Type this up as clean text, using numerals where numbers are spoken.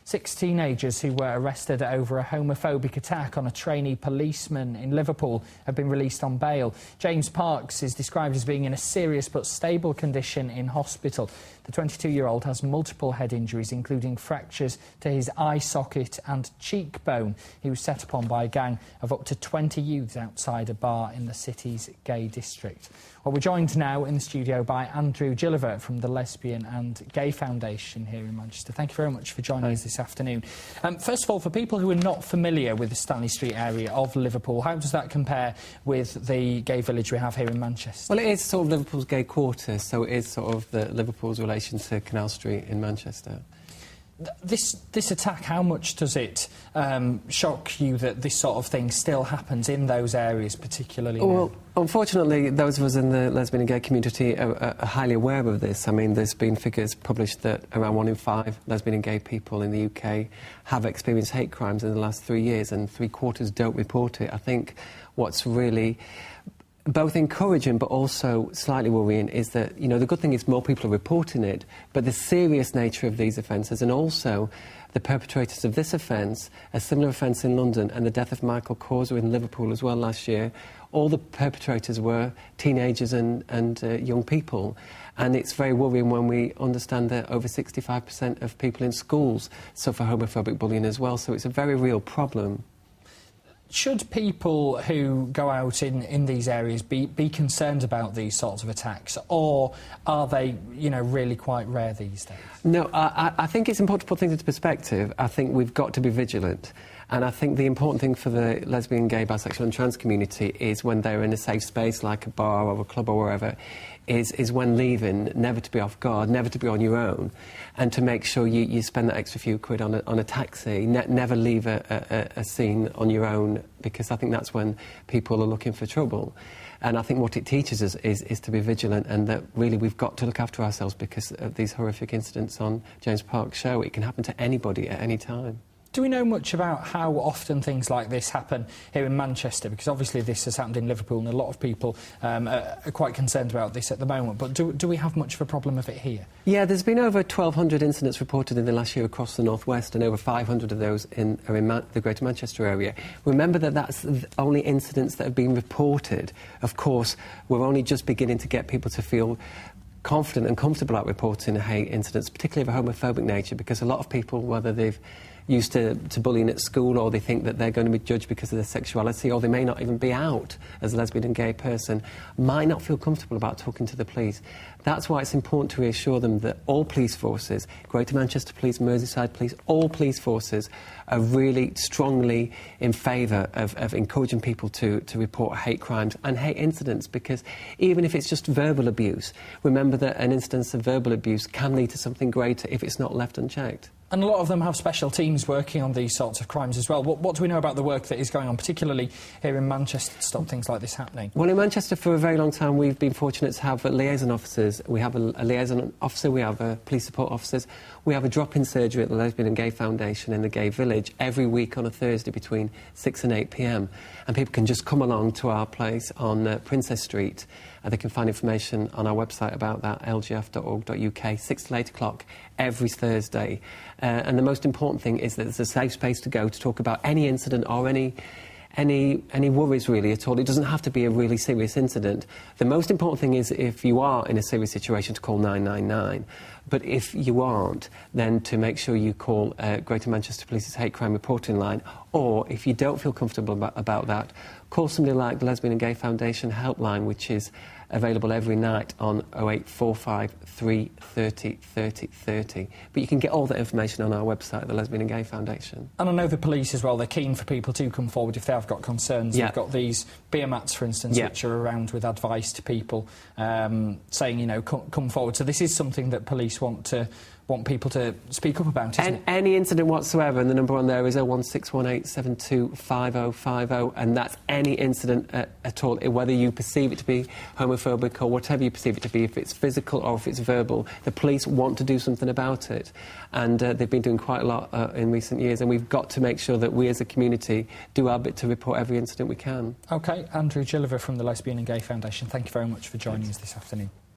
6 teenagers who were arrested over a homophobic attack on a trainee policeman in Liverpool have been released on bail. James Parks is described as being in a serious but stable condition in hospital. The 22-year-old has multiple head injuries, including fractures to his eye socket and cheekbone. He was set upon by a gang of up to 20 youths outside a bar in the city's gay district. Well, we're joined now in the studio by Andrew Gilliver from the Lesbian and Gay Foundation here in Manchester. Thank you very much for joining us this afternoon. First of all, for people who are not familiar with the Stanley Street area of Liverpool, how does that compare with the gay village we have here in Manchester? Well, it is sort of Liverpool's gay quarter, so it is sort of Liverpool's relation to Canal Street in Manchester. This attack, how much does it shock you that this sort of thing still happens in those areas, particularly now? Well, unfortunately, those of us in the lesbian and gay community are highly aware of this. I mean, there's been figures published that around 1 in 5 lesbian and gay people in the UK have experienced hate crimes in the last 3 years, and 3/4 don't report it. I think what's really both encouraging but also slightly worrying is that, you know, the good thing is more people are reporting it, but the serious nature of these offences, and also the perpetrators of this offence, a similar offence in London and the death of Michael Causer in Liverpool as well last year, all the perpetrators were teenagers and young people. And it's very worrying when we understand that over 65% of people in schools suffer homophobic bullying as well, so it's a very real problem. Should people who go out in these areas be concerned about these sorts of attacks, or are they, you know, really quite rare these days? No, I think it's important to put things into perspective. I think we've got to be vigilant. And I think the important thing for the lesbian, gay, bisexual and trans community is when they're in a safe space like a bar or a club or wherever, is when leaving, never to be off guard, never to be on your own, and to make sure you spend that extra few quid on a taxi. Never leave a scene on your own, because I think that's when people are looking for trouble. And I think what it teaches us is to be vigilant, and that really we've got to look after ourselves because of these horrific incidents on James Park's show. It can happen to anybody at any time. Do we know much about how often things like this happen here in Manchester? Because obviously this has happened in Liverpool and a lot of people are quite concerned about this at the moment. But do we have much of a problem of it here? Yeah, there's been over 1,200 incidents reported in the last year across the North West, and over 500 of those are in the Greater Manchester area. Remember that that's only incidents that have been reported. Of course, we're only just beginning to get people to feel confident and comfortable about reporting hate incidents, particularly of a homophobic nature, because a lot of people, whether they've used to bullying at school, or they think that they're going to be judged because of their sexuality, or they may not even be out as a lesbian and gay person, might not feel comfortable about talking to the police. That's why it's important to reassure them that all police forces, Greater Manchester Police, Merseyside Police, all police forces are really strongly in favour of encouraging people to report hate crimes and hate incidents, because even if it's just verbal abuse, remember that an instance of verbal abuse can lead to something greater if it's not left unchecked. And a lot of them have special teams working on these sorts of crimes as well. What do we know about the work that is going on, particularly here in Manchester, to stop things like this happening? Well, in Manchester, for a very long time, we've been fortunate to have liaison officers. We have a liaison officer, we have police support officers, we have a drop-in surgery at the Lesbian and Gay Foundation in the Gay Village every week on a Thursday between 6 and 8 p.m. And people can just come along to our place on Princess Street. They can find information on our website about that, lgf.org.uk, 6 to 8 o'clock every Thursday. And the most important thing is that there's a safe space to go to talk about any incident or any worries really at all. It doesn't have to be a really serious incident. The most important thing is, if you are in a serious situation, to call 999. But if you aren't, then to make sure you call Greater Manchester Police's hate crime reporting line, or if you don't feel comfortable about that, call somebody like the Lesbian and Gay Foundation helpline, which is available every night on 0845 330 30 30. But you can get all that information on our website, the Lesbian and Gay Foundation. And I know the police as well, they're keen for people to come forward if they have got concerns. Yeah. They've got these beer mats, for instance, yeah, which are around with advice to people, saying, you know, come forward. So this is something that police want people to speak up about, isn't it? Any incident whatsoever, and the number on there is 01618725050, and that's any incident at all, whether you perceive it to be homophobic or whatever you perceive it to be, if it's physical or if it's verbal. The police want to do something about it, and they've been doing quite a lot in recent years, and we've got to make sure that we as a community do our bit to report every incident we can. OK, Andrew Gilliver from the Lesbian and Gay Foundation, thank you very much for joining us this afternoon.